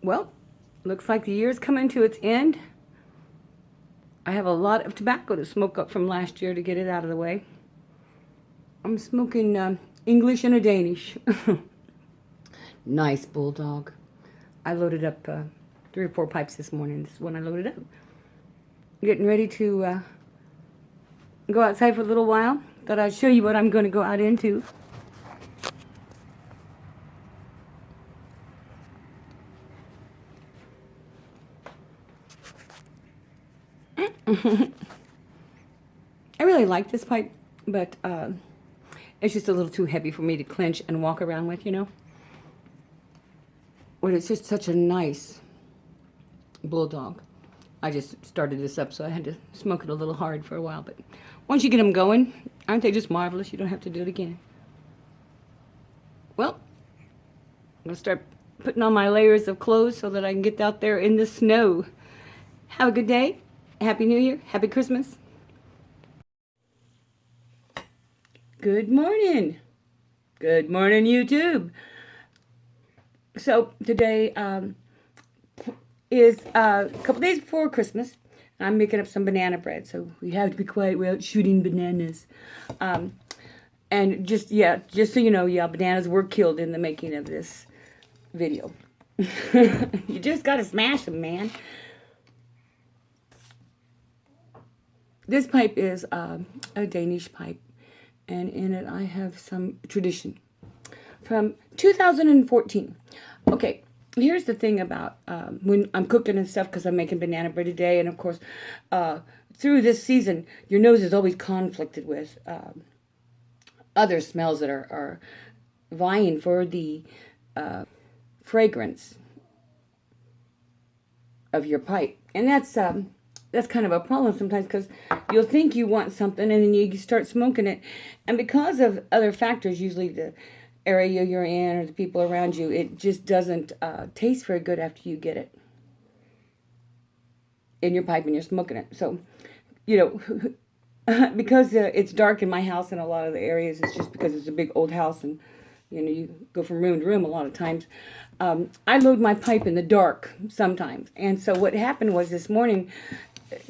Well, looks like the year's coming to its end. I have a lot of tobacco to smoke up from last year to get it out of the way. I'm smoking English and a Danish. Nice bulldog. I loaded up 3 or 4 pipes this morning. This is when I loaded up. Getting ready to go outside for a little while. Thought I'd show you what I'm going to go out into. I really like this pipe, but it's just a little too heavy for me to clench and walk around with, you know. But it's just such a nice bulldog. I just started this up, so I had to smoke it a little hard for a while. But once you get them going, aren't they just marvelous? You don't have to do it again. Well, I'm going to start putting on my layers of clothes so that I can get out there in the snow. Have a good day. Happy New Year. Happy Christmas. Good morning. Good morning, YouTube. So today is a couple days before Christmas. I'm making up some banana bread, so we have to be quiet. We're out shooting bananas. And just so you know, bananas were killed in the making of this video. You just gotta smash them, man. This pipe is a Danish pipe, and in it I have some tradition from 2014. Okay, here's the thing about when I'm cooking and stuff, because I'm making banana bread today, and of course, through this season, your nose is always conflicted with other smells that are vying for the fragrance of your pipe, and that's kind of a problem sometimes, because you'll think you want something and then you start smoking it, and because of other factors, usually the area you're in or the people around you, it just doesn't taste very good after you get it in your pipe and you're smoking it. So, you know, because it's dark in my house in a lot of the areas, it's just because it's a big old house and, you know, you go from room to room a lot of times. I load my pipe in the dark sometimes. And so what happened was this morning,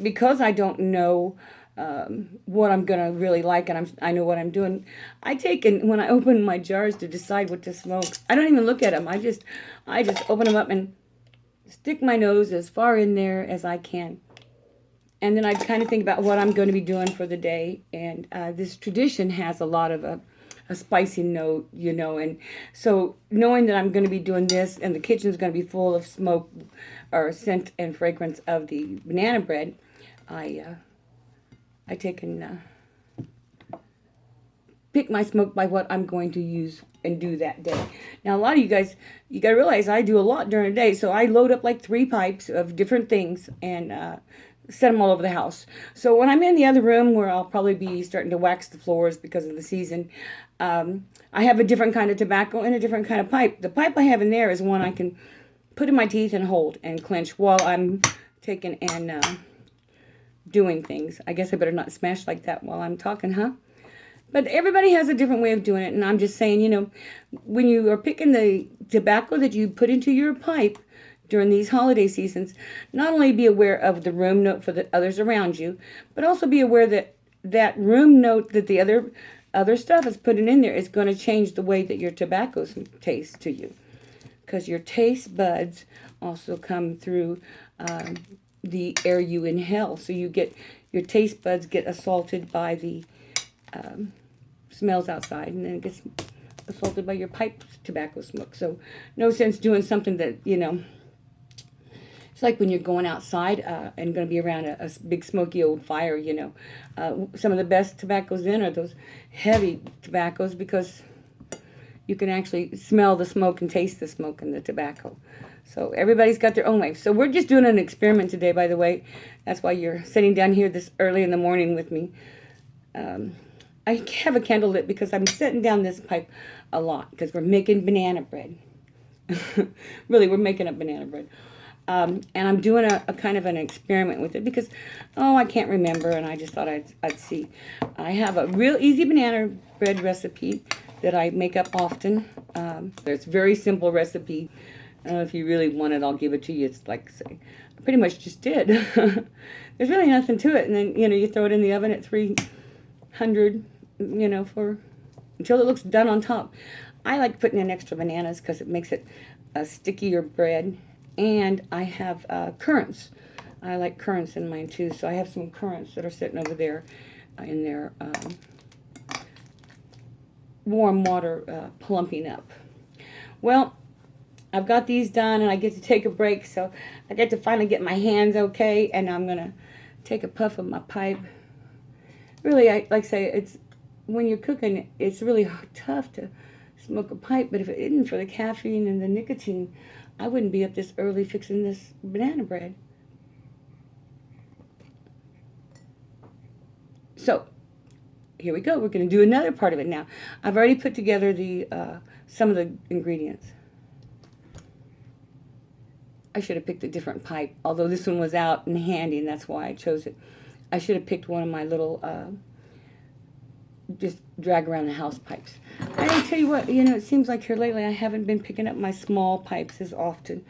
because I don't know what I'm going to really like, and I know what I'm doing, when I open my jars to decide what to smoke, I don't even look at them. I just open them up and stick my nose as far in there as I can. And then I kind of think about what I'm going to be doing for the day. And this tradition has a lot of a spicy note, you know, and so knowing that I'm going to be doing this and the kitchen's going to be full of smoke or scent and fragrance of the banana bread, I take and pick my smoke by what I'm going to use and do that day. Now, a lot of you guys, you got to realize I do a lot during the day, so I load up like 3 pipes of different things and set them all over the house. So when I'm in the other room where I'll probably be starting to wax the floors because of the season, I have a different kind of tobacco and a different kind of pipe. The pipe I have in there is one I can put in my teeth and hold and clench while I'm taking and doing things. I guess I better not smash like that while I'm talking, huh? But everybody has a different way of doing it, and I'm just saying, you know, when you are picking the tobacco that you put into your pipe during these holiday seasons, not only be aware of the room note for the others around you, but also be aware that that room note that the other stuff is putting in there is going to change the way that your tobacco tastes to you, because your taste buds also come through the air you inhale. So you get your taste buds get assaulted by the smells outside, and then it gets assaulted by your pipe tobacco smoke. So no sense doing something that, you know, it's like when you're going outside and going to be around a big smoky old fire, you know. Some of the best tobaccos then are those heavy tobaccos, because you can actually smell the smoke and taste the smoke in the tobacco. So everybody's got their own way. So we're just doing an experiment today, by the way. That's why you're sitting down here this early in the morning with me. I have a candle lit because I'm setting down this pipe a lot because we're making banana bread. Really, we're making up banana bread. And I'm doing a kind of an experiment with it because, I can't remember, and I just thought I'd see. I have a real easy banana bread recipe that I make up often. It's a very simple recipe. I don't know if you really want it, I'll give it to you. It's like, say, I pretty much just did. There's really nothing to it. And then, you throw it in the oven at 300, for until it looks done on top. I like putting in extra bananas because it makes it a stickier bread. And I have currants. I like currants in mine too. So I have some currants that are sitting over there in their warm water plumping up. Well, I've got these done and I get to take a break, so I get to finally get my hands okay, and I'm going to take a puff of my pipe. Really, like I say, it's when you're cooking, it's really tough to smoke a pipe, but if it isn't for the caffeine and the nicotine, I wouldn't be up this early fixing this banana bread. So, here we go. We're going to do another part of it now. I've already put together the some of the ingredients. I should have picked a different pipe, although this one was out and handy, and that's why I chose it. I should have picked one of my little, just drag around the house pipes. I tell you what, it seems like here lately I haven't been picking up my small pipes as often.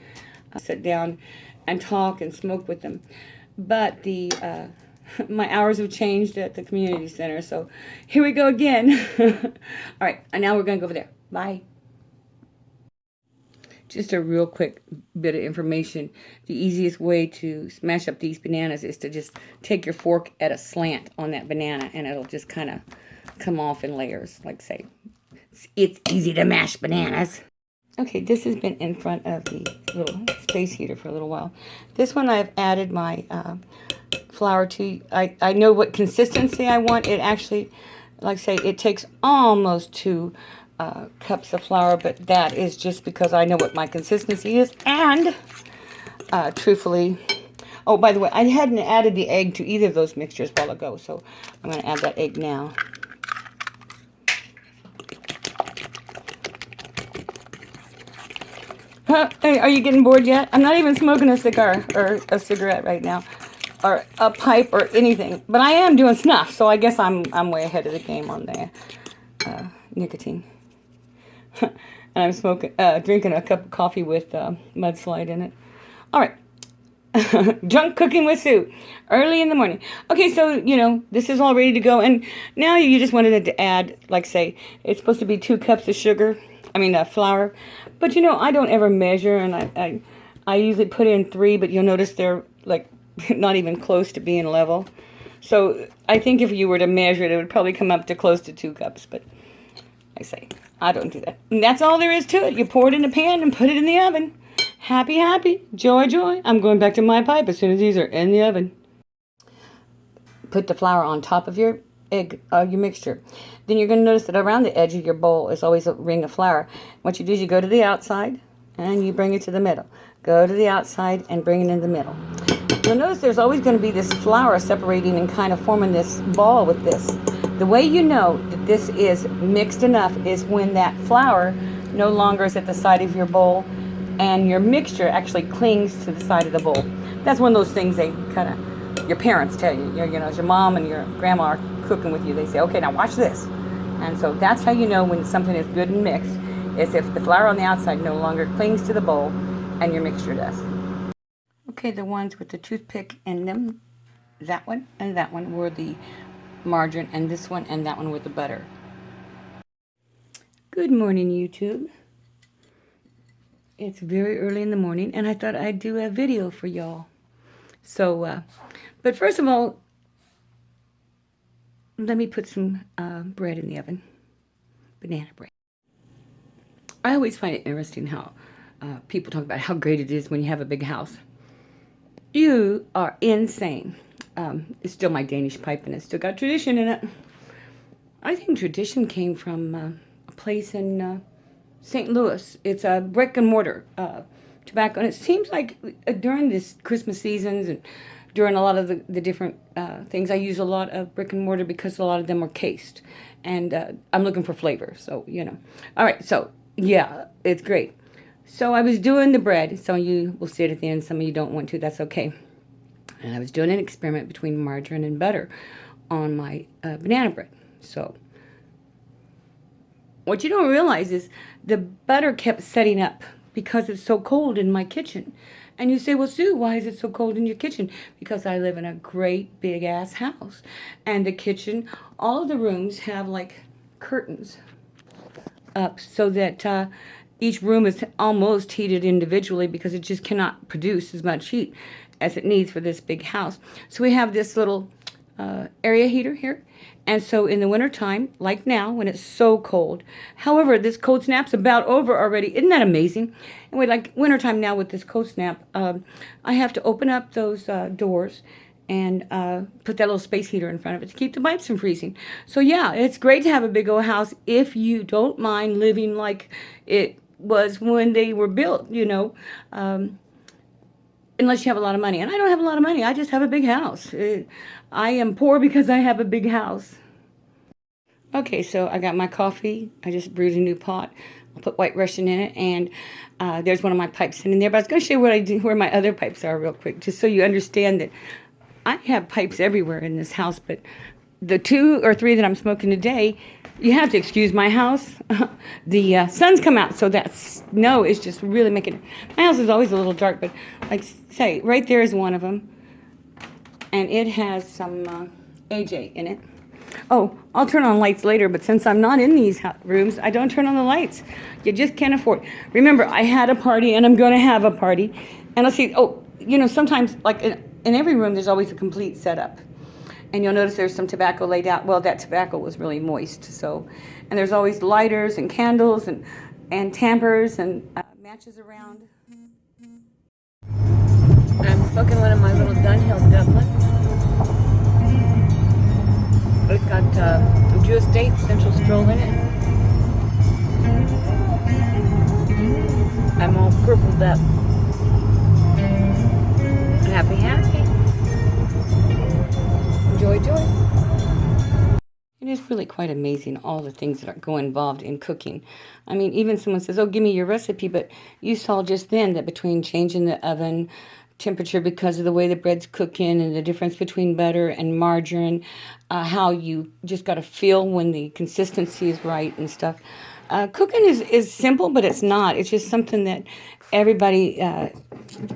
I sit down and talk and smoke with them. But my hours have changed at the community center, so here we go again. All right, and now we're going to go over there. Bye. Just a real quick bit of information. The easiest way to smash up these bananas is to just take your fork at a slant on that banana, and it'll just kind of come off in layers. Like say, it's easy to mash bananas. Okay, this has been in front of the little space heater for a little while. This one I've added my flour to. I know what consistency I want. It actually, like I say, it takes almost 2 cups of flour, but that is just because I know what my consistency is. And truthfully, oh, by the way, I hadn't added the egg to either of those mixtures a while ago, so I'm going to add that egg now. Hey, are you getting bored yet? I'm not even smoking a cigar or a cigarette right now, or a pipe or anything, but I am doing snuff, so I guess I'm way ahead of the game on the nicotine. And I'm drinking a cup of coffee with mudslide in it. All right. Junk cooking with Sue. Early in the morning. Okay, so, this is all ready to go. And now you just wanted to add, like say, it's supposed to be 2 cups of flour. But, I don't ever measure, and I usually put in 3, but you'll notice they're, like, not even close to being level. So I think if you were to measure it, it would probably come up to close to 2 cups, but I say, I don't do that. And that's all there is to it. You pour it in a pan and put it in the oven. Happy, happy. Joy, joy. I'm going back to my pipe as soon as these are in the oven. Put the flour on top of your your mixture. Then you're going to notice that around the edge of your bowl is always a ring of flour. What you do is you go to the outside and you bring it to the middle. Go to the outside and bring it in the middle. You'll notice there's always going to be this flour separating and kind of forming this ball with this. The way you know that this is mixed enough is when that flour no longer is at the side of your bowl and your mixture actually clings to the side of the bowl. That's one of those things your parents tell you. As your mom and your grandma are cooking with you, they say, okay, now watch this. And so that's how you know when something is good and mixed, is if the flour on the outside no longer clings to the bowl and your mixture does. Okay, the ones with the toothpick in them, that one and that one were the margarine, and this one and that one with the butter. Good morning, YouTube. It's very early in the morning, and I thought I'd do a video for y'all. So, but first of all, let me put some bread in the oven. Banana bread. I always find it interesting how people talk about how great it is when you have a big house. You are insane. It's still my Danish pipe, and it's still got tradition in it. I think tradition came from a place in St. Louis. It's a brick and mortar tobacco, and it seems like during this Christmas seasons and during a lot of the different things, I use a lot of brick and mortar because a lot of them are cased, and I'm looking for flavor, so, All right, so, yeah, it's great. So I was doing the bread. Some of you will see it at the end. Some of you don't want to. That's okay. And I was doing an experiment between margarine and butter on my banana bread. So what you don't realize is the butter kept setting up because it's so cold in my kitchen. And you say, well, Sue, why is it so cold in your kitchen? Because I live in a great big ass house. And the kitchen, all of the rooms have like curtains up so that each room is almost heated individually because it just cannot produce as much heat as it needs for this big house. So we have this little area heater here. And so in the wintertime, like now, when it's so cold, however, this cold snap's about over already. Isn't that amazing? And we like wintertime now with this cold snap, I have to open up those doors and put that little space heater in front of it to keep the pipes from freezing. So yeah, it's great to have a big old house if you don't mind living like it was when they were built, unless you have a lot of money. And I don't have a lot of money. I just have a big house. I am poor because I have a big house. Okay, so I got my coffee. I just brewed a new pot. I'll put White Russian in it, and there's one of my pipes sitting there. But I was going to show you what I do, where my other pipes are real quick, just so you understand that I have pipes everywhere in this house. But the 2 or 3 that I'm smoking today, you have to excuse my house. The sun's come out, so that snow is just really making it. My house is always a little dark, but like say, right there is one of them. And it has some AJ in it. Oh, I'll turn on lights later, but since I'm not in these rooms, I don't turn on the lights. You just can't afford. Remember, I had a party, and I'm going to have a party. And let's see, sometimes, like in every room, there's always a complete setup. And you'll notice there's some tobacco laid out. Well, that tobacco was really moist. And there's always lighters and candles and tampers and matches around. I'm smoking one of my little Dunhill doublets. It's got Jew Estate Central Stroll in it. I'm all purpled up. Happy. Joy. It is really quite amazing all the things that go involved in cooking. I mean, even someone says, oh, give me your recipe, but you saw just then that between changing the oven temperature because of the way the bread's cooking and the difference between butter and margarine, how you just got to feel when the consistency is right and stuff. Cooking is simple, but it's not. It's just something that everybody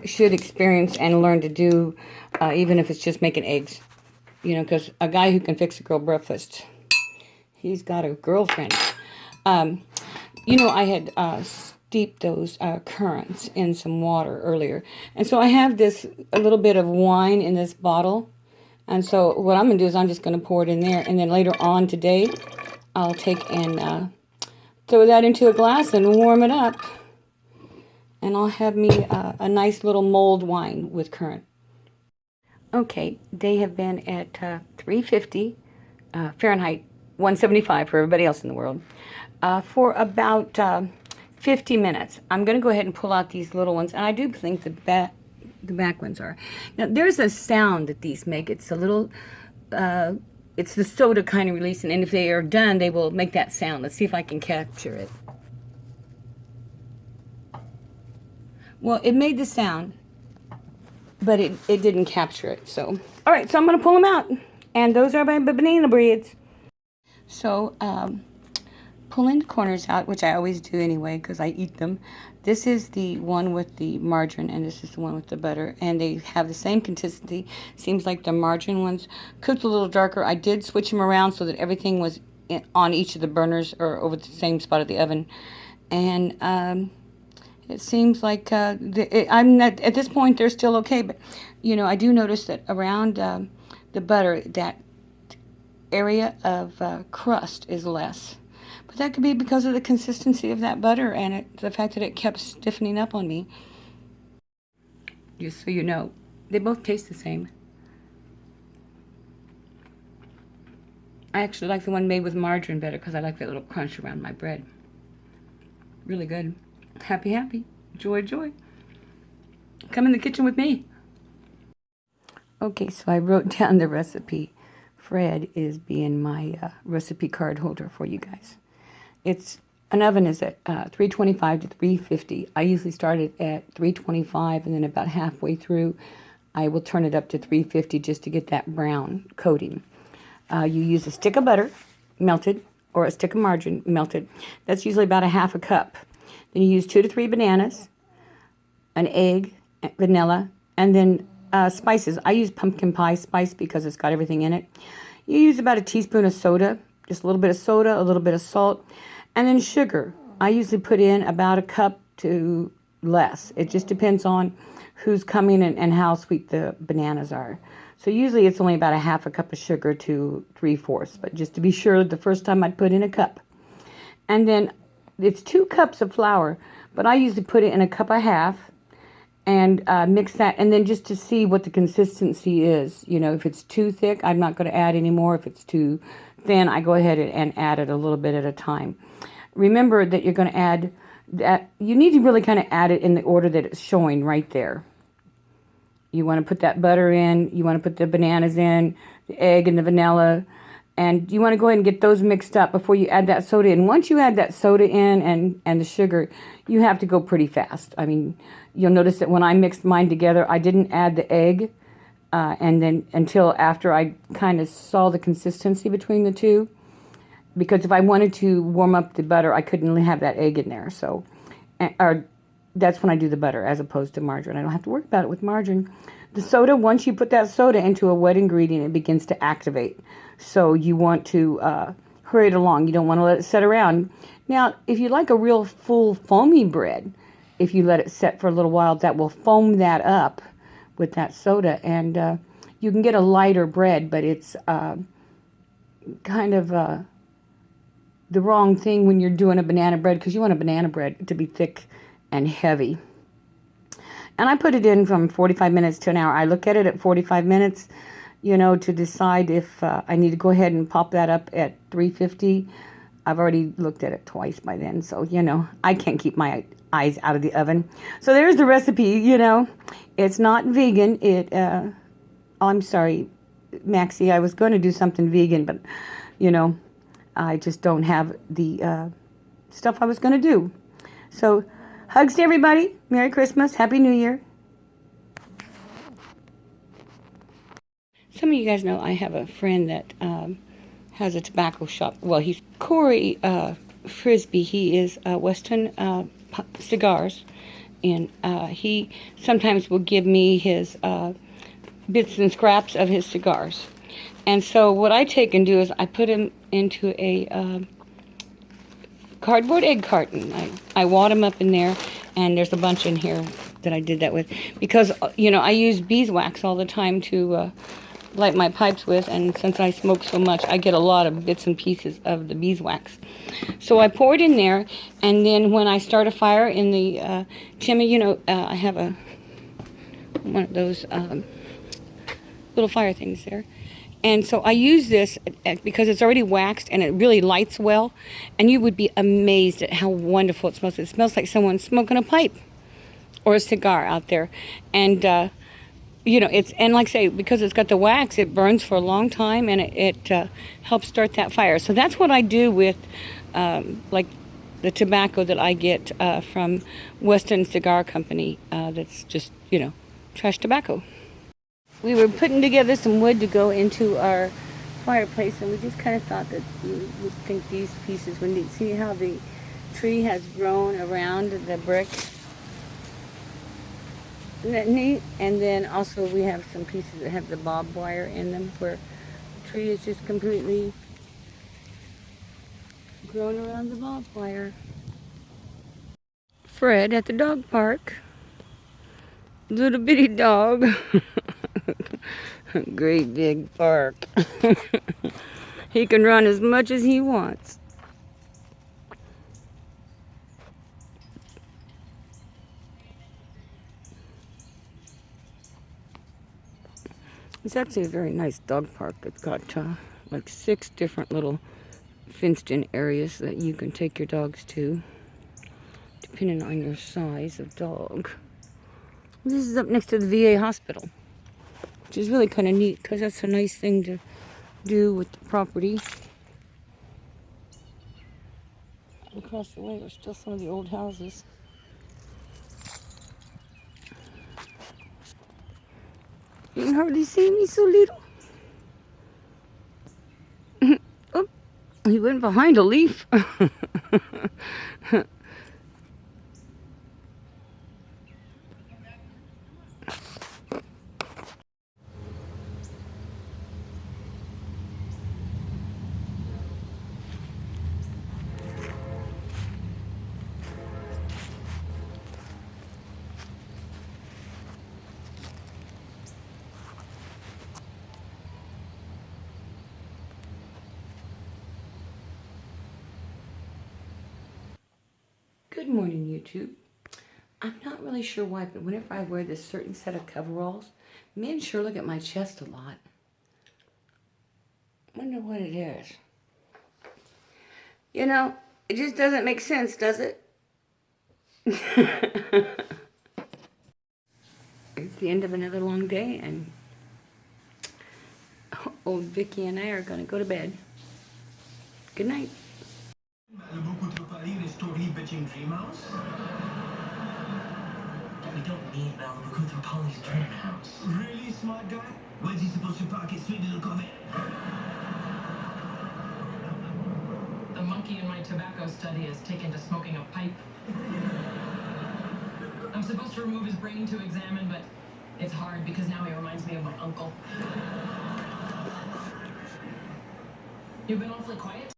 should experience and learn to do, even if it's just making eggs. Because a guy who can fix a girl breakfast, he's got a girlfriend. I had steeped those currants in some water earlier. And so I have a little bit of wine in this bottle. And so what I'm going to do is I'm just going to pour it in there. And then later on today, I'll take and throw that into a glass and warm it up. And I'll have me a nice little mulled wine with currant. Okay, they have been at 350 Fahrenheit, 175 for everybody else in the world, for about 50 minutes. I'm going to go ahead and pull out these little ones, and I do think the back ones are. Now, there's a sound that these make. It's a little, it's the soda kind of releasing, and if they are done, they will make that sound. Let's see if I can capture it. Well, it made the sound, but it didn't capture it. So, all right, so I'm going to pull them out. And those are my banana breads. So, pulling the corners out, which I always do anyway because I eat them. This is the one with the margarine, and this is the one with the butter. And they have the same consistency. Seems like the margarine ones cooked a little darker. I did switch them around so that everything was on each of the burners or over the same spot of the oven. And it seems like I'm not, at this point they're still okay, but I do notice that around the butter, that area of crust is less. But that could be because of the consistency of that butter and the fact that it kept stiffening up on me. Just so you know, they both taste the same. I actually like the one made with margarine better because I like that little crunch around my bread. Really good. Happy. Joy. Come in the kitchen with me. Okay, so I wrote down the recipe. Fred is being my recipe card holder for you guys. An oven is at 325 to 350. I usually start it at 325, and then about halfway through, I will turn it up to 350 just to get that brown coating. You use a stick of butter, melted, or a stick of margarine, melted. That's usually about a half a cup. Then you use 2 to 3 bananas, an egg, vanilla, and then spices. I use pumpkin pie spice because it's got everything in it. You use about a teaspoon of soda, just a little bit of soda, a little bit of salt, and then sugar. I usually put in about a cup to less. It just depends on who's coming and how sweet the bananas are. So usually it's only about a half a cup of sugar to 3/4, but just to be sure, the first time I'd put in a cup. And then it's 2 cups of flour, but I usually put it in a cup and a half and mix that, and then just to see what the consistency is. You know, if it's too thick, I'm not going to add any more. If it's too thin, I go ahead and add it a little bit at a time. Remember that you're going to add that. You need to really kind of add it in the order that it's showing right there. You want to put that butter in, you want to put the bananas in, the egg and the vanilla, and you want to go ahead and get those mixed up before you add that soda in. Once you add that soda in and the sugar, you have to go pretty fast. I mean, you'll notice that when I mixed mine together, I didn't add the egg and then until after I kind of saw the consistency between the two. Because if I wanted to warm up the butter, I couldn't have that egg in there. So, or that's when I do the butter as opposed to margarine. I don't have to worry about it with margarine. The soda, once you put that soda into a wet ingredient, it begins to activate. So you want to hurry it along. You don't want to let it set around. Now, if you like a real full foamy bread, if you let it set for a little while, that will foam that up with that soda. And you can get a lighter bread, but it's kind of the wrong thing when you're doing a banana bread, because you want a banana bread to be thick and heavy. And I put it in from 45 minutes to an hour. I look at it at 45 minutes, you know, to decide if I need to go ahead and pop that up at 350. I've already looked at it twice by then, so, you know, I can't keep my eyes out of the oven. So there's the recipe, you know. It's not vegan. I'm sorry, Maxie, I was going to do something vegan, but, you know, I just don't have the stuff I was going to do. So, hugs to everybody. Merry Christmas. Happy New Year. Some of you guys know I have a friend that has a tobacco shop. Well, he's Corey Frisbee. He is Weston Cigars. And he sometimes will give me his bits and scraps of his cigars. And so what I take and do is I put him into a cardboard egg carton. I wad them up in there, and there's a bunch in here that I did that with. Because, you know, I use beeswax all the time to light my pipes with, and since I smoke so much, I get a lot of bits and pieces of the beeswax. So I pour it in there, and then when I start a fire in the chimney, you know, I have one of those little fire things there. And so I use this because it's already waxed and it really lights well. And you would be amazed at how wonderful it smells. It smells like someone smoking a pipe or a cigar out there. And, you know, and like I say, because it's got the wax, it burns for a long time and it helps start that fire. So that's what I do with, like, the tobacco that I get from Weston Cigar Company. That's just, you know, trash tobacco. We were putting together some wood to go into our fireplace, and we just kind of thought that you would think these pieces would neat. See how the tree has grown around the brick? Isn't that neat? And then also we have some pieces that have the barbed wire in them where the tree is just completely grown around the barbed wire. Fred at the dog park. Little bitty dog. Great big park. He can run as much as he wants. It's actually a very nice dog park. It's got like 6 different little fenced-in areas that you can take your dogs to, depending on your size of dog. This is up next to the VA hospital, which is really kind of neat because that's a nice thing to do with the property. Across the way are still some of the old houses. You can hardly see me, so little. Oh, he went behind a leaf. Good morning, YouTube. I'm not really sure why, but whenever I wear this certain set of coveralls, men sure look at my chest a lot. Wonder what it is. You know, it just doesn't make sense, does it? It's the end of another long day, and old Vicky and I are going to go to bed. Good night. We don't need Malibu through Polly's dream house. Really, smart guy? Where's he supposed to park his sweet little Corvette? The monkey in my tobacco study has taken to smoking a pipe. I'm supposed to remove his brain to examine, but it's hard because now he reminds me of my uncle. You've been awfully quiet